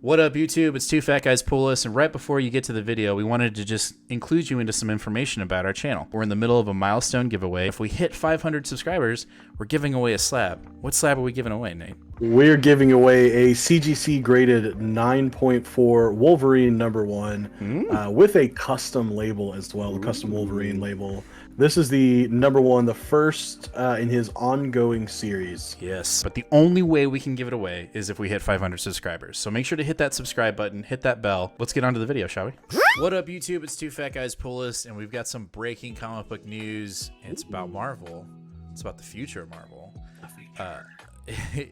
What up, YouTube? It's Two Fat Guys Pull Us, and right before you get to the video, we wanted to just include you into some information about our channel. We're in the middle of a milestone giveaway. If we hit 500 subscribers, we're giving away a slab. What slab are we giving away, Nate? We're giving away a CGC graded 9.4 Wolverine #1 with a custom label as well, a custom Wolverine label. This is the #1, the first in his ongoing series. Yes, but the only way we can give it away is if we hit 500 subscribers. So make sure to hit that subscribe button, hit that bell. Let's get on to the video, shall we? What up, YouTube? It's Two Fat Guys Pull Us, and we've got some breaking comic book news. It's about Marvel. It's about the future of Marvel.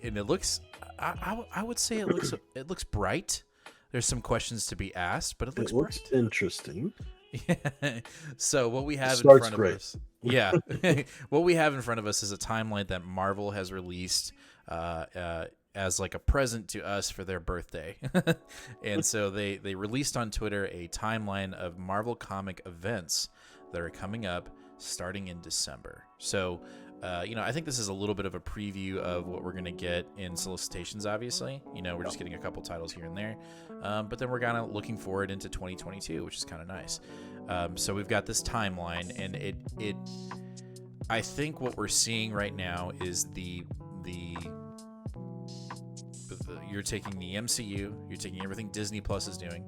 And it looks, I would say it looks bright. There's some questions to be asked, but it looks bright. Interesting. Yeah. So what we have in front of us, what we have in front of us is a timeline that Marvel has released as like a present to us for their birthday. And so they released on Twitter a timeline of Marvel comic events that are coming up starting in December. So I think this is a little bit of a preview of what we're going to get in solicitations, obviously. We're just getting a couple titles here and there. But then we're kind of looking forward into 2022, which is kind of nice. So we've got this timeline, and I think what we're seeing right now is you're taking the MCU, you're taking everything Disney Plus is doing,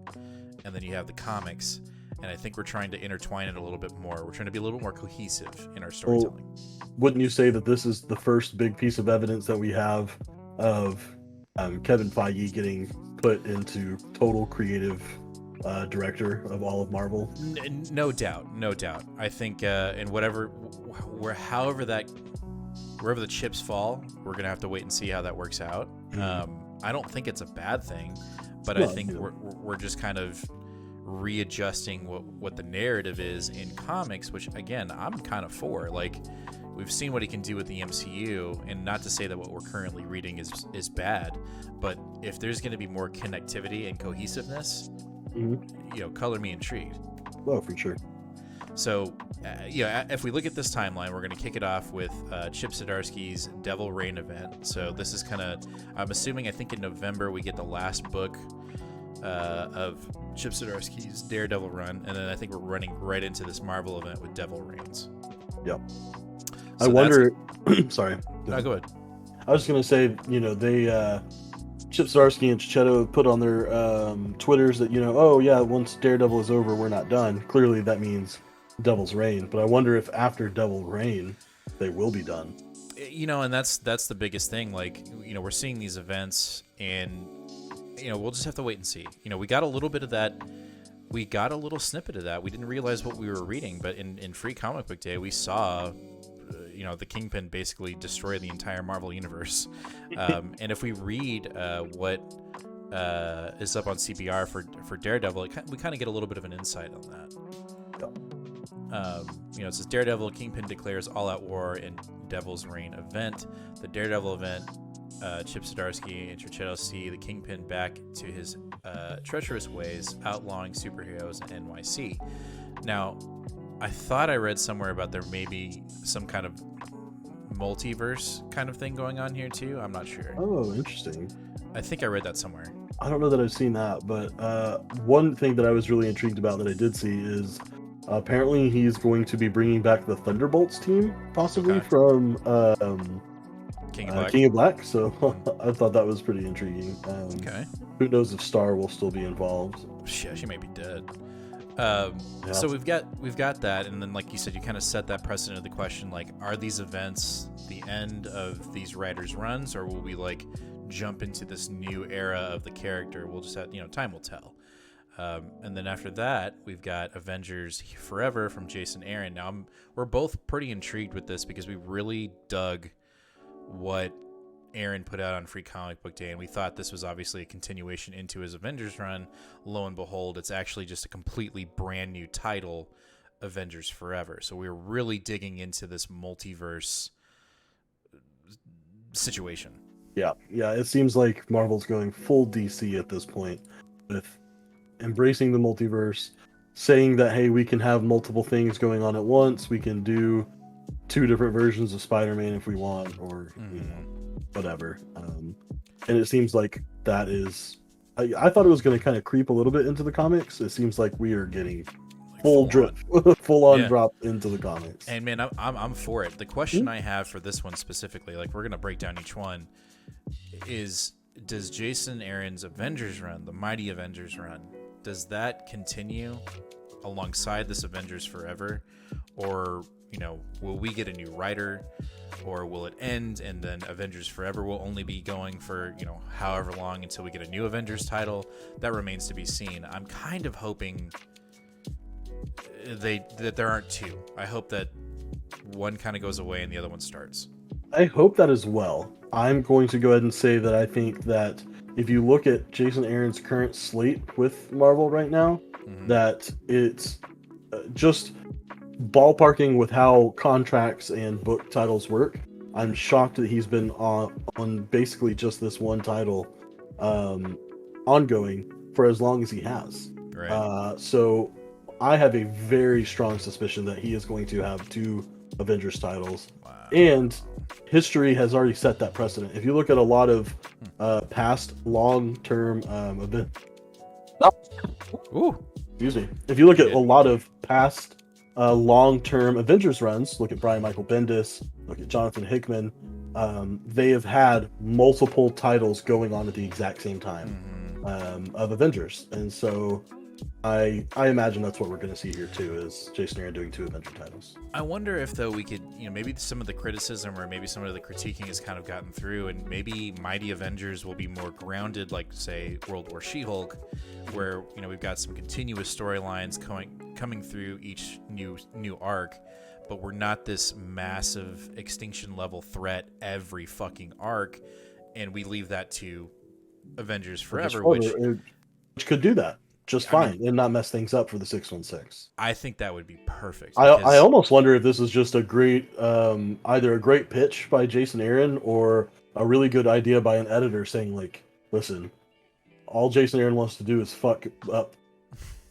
and then you have the comics. And I think we're trying to intertwine it a little bit more. We're trying to be a little bit more cohesive in our storytelling. Well, wouldn't you say that this is the first big piece of evidence that we have of Kevin Feige getting put into total creative director of all of Marvel? No doubt. I think in wherever the chips fall, we're gonna have to wait and see how that works out. I don't think it's a bad thing, but I think we're just kind of readjusting what the narrative is in comics, which again I'm kind of for. Like, we've seen what he can do with the MCU, and not to say that what we're currently reading is bad, but if there's going to be more connectivity and cohesiveness, color me intrigued. Oh, for sure. So if we look at this timeline, we're going to kick it off with Chip Zdarsky's Devil Reign event. So this is I think in November we get the last book of Chip Zdarsky's Daredevil run, and then I think we're running right into this Marvel event with Devil Reigns. Yep. So I wonder. Sorry. No, go ahead. I was going to say, they Chip Zdarsky and Chichetto put on their Twitters that once Daredevil is over, we're not done. Clearly, that means Devil's Reign. But I wonder if after Devil Reign, they will be done. And that's the biggest thing. Like, we're seeing these events, and we'll just have to wait and see. We got a little bit of that. We got a little snippet of that. We didn't realize what we were reading, but in Free Comic Book Day, we saw, the Kingpin basically destroy the entire Marvel universe. And if we read what is up on CBR for Daredevil, we kind of get a little bit of an insight on that. It says Daredevil, Kingpin declares all-out war in Devil's Reign event. The Daredevil event, Chip Zdarsky and Chichetto see the Kingpin back to his treacherous ways, outlawing superheroes in NYC. Now, I thought I read somewhere about there may be some kind of multiverse kind of thing going on here too. I'm not sure. Oh, interesting. I think I read that somewhere. I don't know that I've seen that, but one thing that I was really intrigued about that I did see is apparently he's going to be bringing back the Thunderbolts team, possibly from King of Black. So I thought that was pretty intriguing. Okay. Who knows if Star will still be involved? Yeah, she may be dead. So we've got that, and then like you said, you kind of set that precedent of the question, like, are these events the end of these writers' runs, or will we like jump into this new era of the character? We'll just have, time will tell. And then after that, we've got Avengers Forever from Jason Aaron. Now we're both pretty intrigued with this because we really dug what Aaron put out on Free Comic Book Day, and we thought this was obviously a continuation into his Avengers run. Lo and behold, it's actually just a completely brand new title, Avengers Forever. So we're really digging into this multiverse situation. Yeah, it seems like Marvel's going full DC at this point, with embracing the multiverse, saying that, hey, we can have multiple things going on at once. We can do 2 different versions of Spider-Man if we want, or whatever. And it seems like that is I thought it was going to kind of creep a little bit into the comics. It seems like we are getting Like full drip, full on drop into the comics. And man, I'm for it. The question I have for this one specifically, like we're gonna break down each one, is does Jason Aaron's Avengers run, the Mighty Avengers run, does that continue alongside this Avengers Forever, or will we get a new writer, or will it end and then Avengers Forever will only be going for however long until we get a new Avengers title? That remains to be seen. I'm kind of hoping that there aren't two. I hope that one kind of goes away and the other one starts. I hope that as well. I'm going to go ahead and say that I think that if you look at Jason Aaron's current slate with Marvel right now, that it's just ballparking with how contracts and book titles work. I'm shocked that he's been on basically just this one title ongoing for as long as he has. Right. So I have a very strong suspicion that he is going to have 2 Avengers titles. Wow. And history has already set that precedent. If you look at a lot of past long-term events... Ooh. Excuse me. If you look at a lot of past long-term Avengers runs, look at Brian Michael Bendis, look at Jonathan Hickman, they have had multiple titles going on at the exact same time of Avengers. And so I imagine that's what we're going to see here too, is Jason Aaron doing 2 Avenger titles. I wonder if though we could, maybe some of the criticism or maybe some of the critiquing has kind of gotten through, and maybe Mighty Avengers will be more grounded, like say World War SheHulk, where we've got some continuous storylines coming through each new arc, but we're not this massive extinction level threat every fucking arc, and we leave that to Avengers Forever, which could do that just fine and not mess things up for the 616. I think that would be perfect. I almost wonder if this is just a great either a great pitch by Jason Aaron or a really good idea by an editor saying, like, listen, all Jason Aaron wants to do is fuck up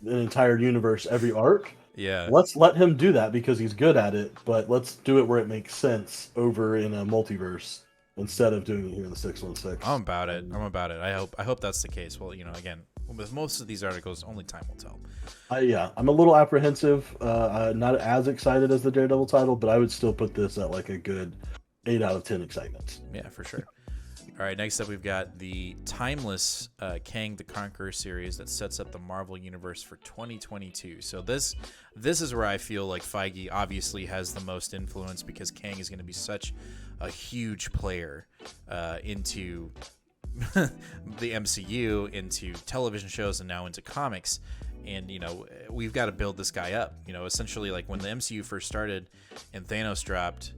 an entire universe every arc. Yeah. Let's let him do that because he's good at it, but let's do it where it makes sense over in a multiverse instead of doing it here in the 616. I'm about it. I hope that's the case. Well, again, with most of these articles, only time will tell. I'm a little apprehensive. Not as excited as the Daredevil title, but I would still put this at like a good 8 out of 10 excitement. Yeah, for sure. All right, next up we've got the timeless Kang the Conqueror series that sets up the Marvel Universe for 2022. So this is where I feel like Feige obviously has the most influence, because Kang is going to be such a huge player into the MCU, into television shows, and now into comics. And we've got to build this guy up. Essentially, like when the MCU first started and Thanos dropped,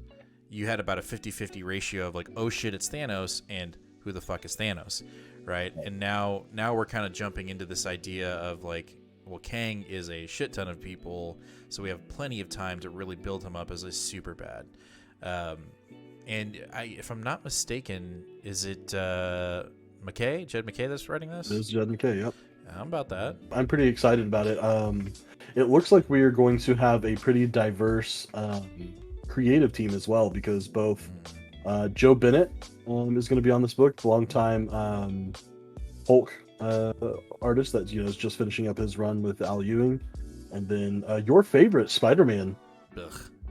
you had about a 50-50 ratio of like, oh shit, it's Thanos, and who the fuck is Thanos, right? And now we're kind of jumping into this idea of like, well, Kang is a shit ton of people, so we have plenty of time to really build him up as a super bad. And if I'm not mistaken, is it Jed McKay that's writing this? It is Jed McKay, yep. I'm about that. I'm pretty excited about it. It looks like we are going to have a pretty diverse creative team as well, because both Joe Bennett is going to be on this book, the longtime Hulk artist that is just finishing up his run with Al Ewing, and then your favorite Spider-Man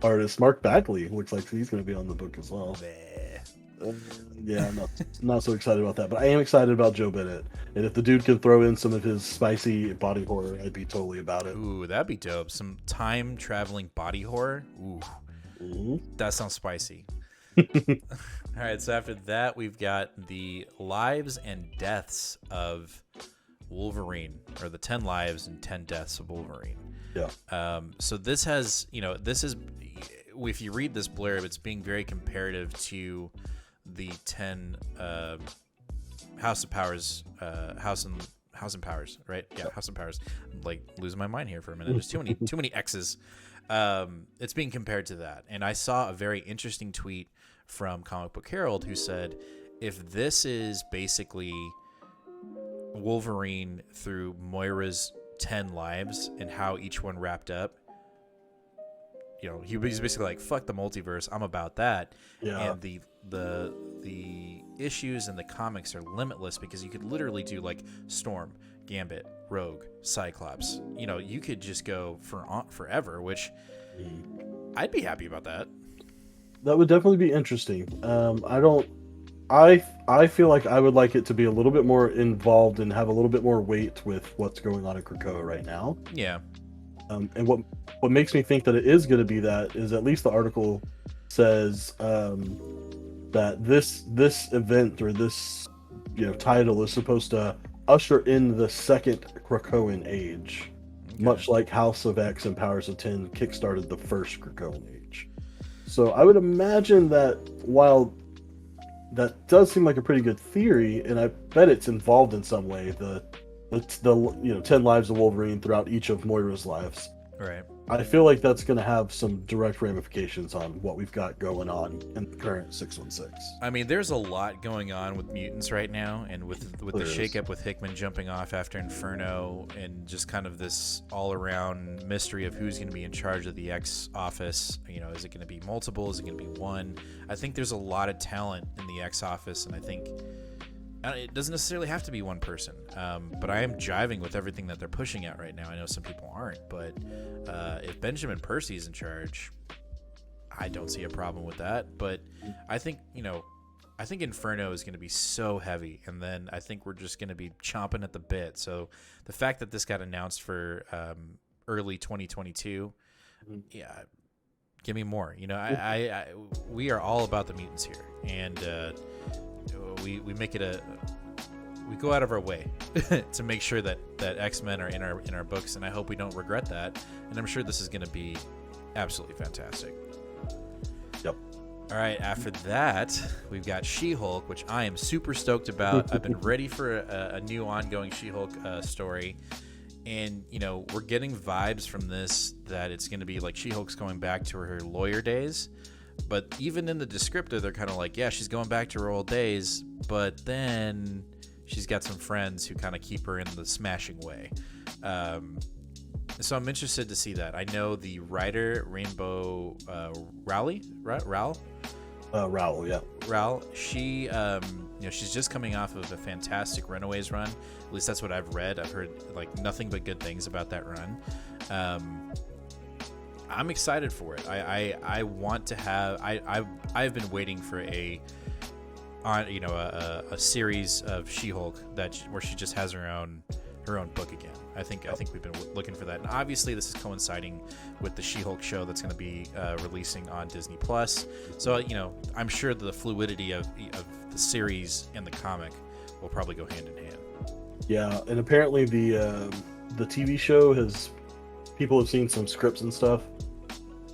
artist, Mark Bagley, looks like he's going to be on the book as well. Yeah, I'm not so excited about that, but I am excited about Joe Bennett, and if the dude can throw in some of his spicy body horror, I'd be totally about it. Ooh, that'd be dope. Some time traveling body horror. Ooh. That sounds spicy. All right, so after that, we've got the lives and deaths of Wolverine, or the 10 lives and 10 deaths of Wolverine. Yeah. So this has, this is, if you read this blurb, it's being very comparative to the 10 House of Powers, House and Powers, right? Yeah, House and Powers. I'm like losing my mind here for a minute. There's too many X's. It's being compared to that. And I saw a very interesting tweet from Comic Book Herald who said, if this is basically Wolverine through Moira's 10 lives and how each one wrapped up, he was basically like, fuck the multiverse, I'm about that. Yeah. And the the issues in the comics are limitless because you could literally do like Storm, Gambit, Rogue, Cyclops. You know, you could just go for forever, which I'd be happy about that. That would definitely be interesting. I feel like I would like it to be a little bit more involved and have a little bit more weight with what's going on in Krakoa right now. Yeah. And what makes me think that it is going to be that is at least the article says that this event or this title is supposed to usher in the second Krakoan age, much like House of X and Powers of 10 kickstarted the first Krakoan age. So I would imagine that while that does seem like a pretty good theory, and I bet it's involved in some way, the 10 lives of Wolverine throughout each of Moira's lives. Right. I feel like that's going to have some direct ramifications on what we've got going on in the current 616. I mean, there's a lot going on with mutants right now, and with the shakeup with Hickman jumping off after Inferno, and just kind of this all-around mystery of who's going to be in charge of the X office. You know, is it going to be multiple? Is it going to be one? I think there's a lot of talent in the X office, and I think it doesn't necessarily have to be one person, but I am jiving with everything that they're pushing out right now. I know some people aren't, but if Benjamin Percy's in charge, I don't see a problem with that. But I think Inferno is going to be so heavy, and then I think we're just going to be chomping at the bit. So the fact that this got announced for early 2022, yeah, give me more. You know, we are all about the mutants here, and we make it we go out of our way to make sure that X-Men are in our books, and I hope we don't regret that. And I'm sure this is going to be absolutely fantastic. Yep. All right, after that, we've got She-Hulk, which I am super stoked about. I've been ready for a new ongoing She-Hulk story. And, you know, we're getting vibes from this that it's going to be like She-Hulk's going back to her lawyer days. But even in the descriptor, they're kind of like, yeah, she's going back to her old days, but then she's got some friends who kind of keep her in the smashing way. So I'm interested to see that. I know the writer, Rainbow Rowell, Rowell, yeah. Rowell, she, she's just coming off of a fantastic Runaways run. At least that's what I've read. I've heard like nothing but good things about that run. I'm excited for it. I want to have. I've been waiting for a series of She-Hulk where she just has her own book again. I think we've been looking for that, and obviously this is coinciding with the She-Hulk show that's going to be releasing on Disney Plus. So I'm sure the fluidity of the series and the comic will probably go hand in hand. Yeah, and apparently the TV show has. People have seen some scripts and stuff.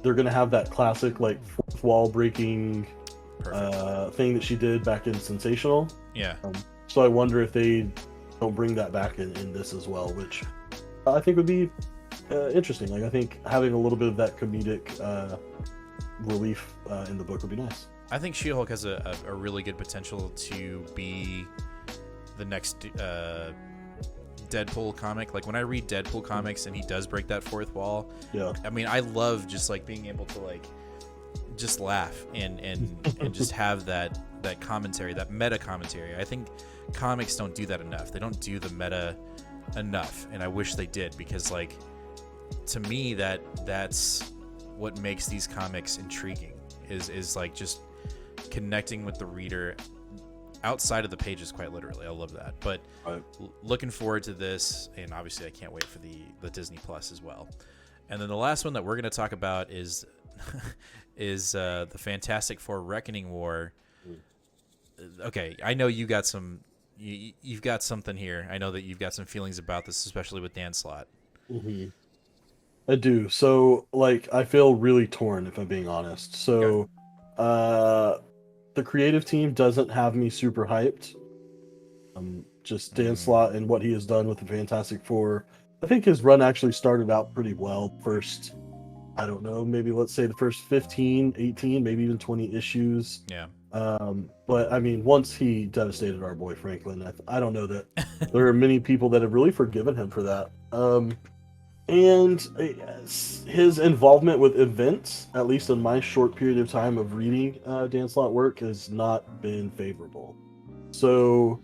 They're going to have that classic, like, fourth wall breaking thing that she did back in Sensational. Yeah. So I wonder if they don't bring that back in this as well, which I think would be interesting. Like, I think having a little bit of that comedic relief in the book would be nice. I think She-Hulk has a really good potential to be the next Deadpool comic. Like when I read Deadpool comics and he does break that fourth wall, yeah, I mean, I love just like being able to like just laugh and just have that commentary, that meta commentary. I think comics don't do that enough. They don't do the meta enough, and I wish they did, because like to me that's what makes these comics intriguing is like just connecting with the reader outside of the pages, quite literally. I love that. But right. Looking forward to this, and obviously I can't wait for the Disney Plus as well. And then the last one that we're going to talk about is the Fantastic Four Reckoning War. Okay, I know you got you've got something here. I know that you've got some feelings about this, especially with Dan Slott. Mm-hmm. I do. So, like, I feel really torn, if I'm being honest. So, the creative team doesn't have me super hyped. Just Dan Slott and what he has done with the Fantastic Four. I think his run actually started out pretty well. First, I don't know, maybe let's say the first 15, 18, maybe even 20 issues. Yeah. But I mean, once he devastated our boy Franklin, I don't know that there are many people that have really forgiven him for that. And his involvement with events, at least in my short period of time of reading Dan Slott work, has not been favorable. So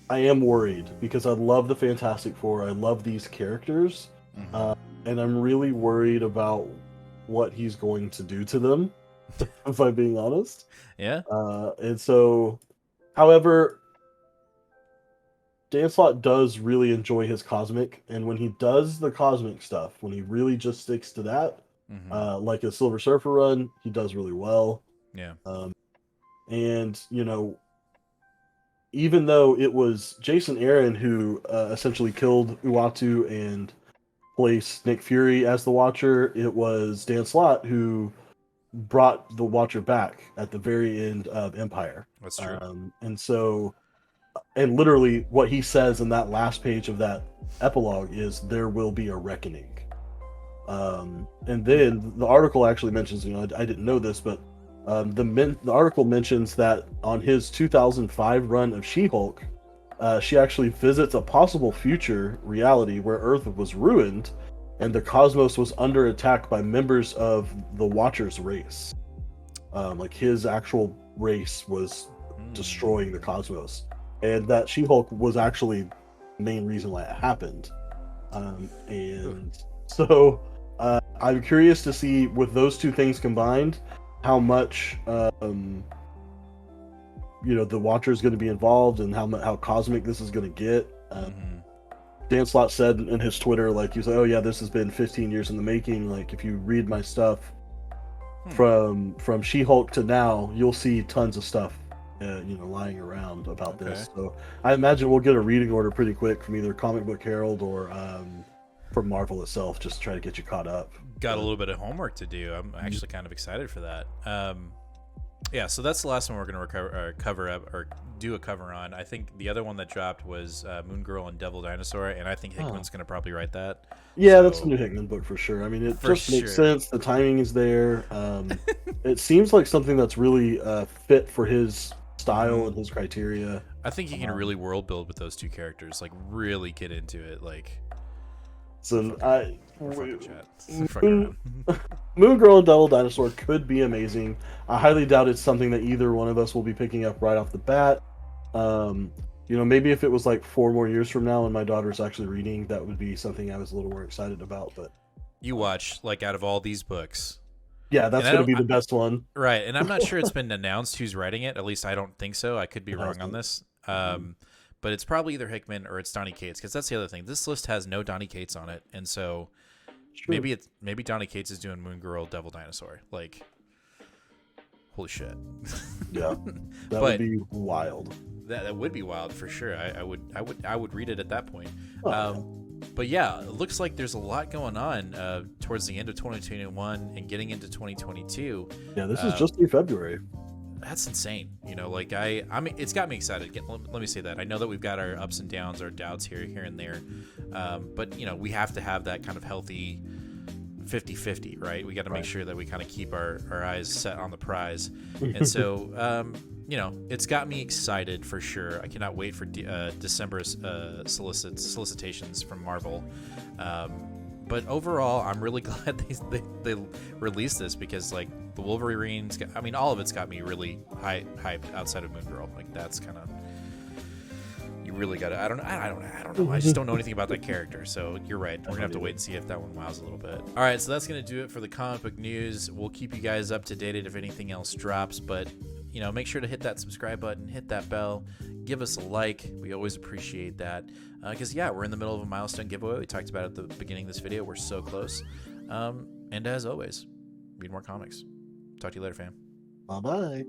I am worried because I love the Fantastic Four. I love these characters. Mm-hmm. And I'm really worried about what he's going to do to them, if I'm being honest. Yeah. And so, however, Dan Slott does really enjoy his cosmic, and when he does the cosmic stuff, when he really just sticks to that, Mm-hmm. like a Silver Surfer run, he does really well. Yeah. And even though it was Jason Aaron who essentially killed Uatu and placed Nick Fury as the Watcher, it was Dan Slott who brought the Watcher back at the very end of Empire. That's true. And so, and literally what he says in that last page of that epilogue is there will be a reckoning. And then the article actually mentions, I didn't know this, but the article mentions that on his 2005 run of She-Hulk, she actually visits a possible future reality where Earth was ruined and the cosmos was under attack by members of the Watcher's race. Like his actual race was destroying the cosmos, and that She-Hulk was actually the main reason why it happened. And so I'm curious to see, with those two things combined, how much the Watcher is going to be involved and how cosmic this is going to get. Dan Slott said in his Twitter, like, he's like, oh yeah, this has been 15 years in the making. Like, if you read my stuff from She-Hulk to now, you'll see tons of stuff lying around about this. So I imagine we'll get a reading order pretty quick from either Comic Book Herald or from Marvel itself, just to try to get you caught up. Got a little bit of homework to do. I'm actually kind of excited for that. Yeah, so that's the last one we're going to cover up or do a cover on. I think the other one that dropped was Moon Girl and Devil Dinosaur, and I think Hickman's going to probably write that. Yeah, so, that's a new Hickman book for sure. I mean, it just makes sense. The timing is there. It seems like something that's really fit for his style and his criteria. I think he can really world build with those two characters, like really get into it. Like, so Moon Girl and Devil Dinosaur could be amazing. I highly doubt it's something that either one of us will be picking up right off the bat. Maybe if it was like 4 more years from now and my daughter's actually reading, that would be something I was a little more excited about. But you watch, like, out of all these books, yeah, that's going to be the best one, right? And I'm not sure it's been announced who's writing it. At least I don't think so. I could be wrong on this. But it's probably either Hickman or it's Donny Cates, because that's the other thing. This list has no Donny Cates on it, and so maybe Donny Cates is doing Moon Girl, Devil Dinosaur. Like, holy shit! Yeah, that would be wild. That would be wild for sure. I would read it at that point. Oh, But yeah, it looks like there's a lot going on towards the end of 2021 and getting into 2022. Yeah, this is just through February. That's insane. I mean, it's got me excited. Let me say that. I know that we've got our ups and downs, our doubts here and there. But, we have to have that kind of healthy 50-50, right? We got to make sure that we kind of keep our eyes set on the prize. And so, it's got me excited for sure. I cannot wait for December's solicitations from Marvel. But overall, I'm really glad they released this, because, like, the Wolverines, I mean, all of it's got me really hyped outside of Moon Girl. Like, that's kind of, you really got to, I don't know. I just don't know anything about that character. So you're right. We're going to have to wait and see if that one wows a little bit. All right. So that's going to do it for the comic book news. We'll keep you guys up to date if anything else drops, but make sure to hit that subscribe button, hit that bell, give us a like. We always appreciate that. Because, we're in the middle of a milestone giveaway. We talked about it at the beginning of this video. We're so close. And as always, read more comics. Talk to you later, fam. Bye-bye.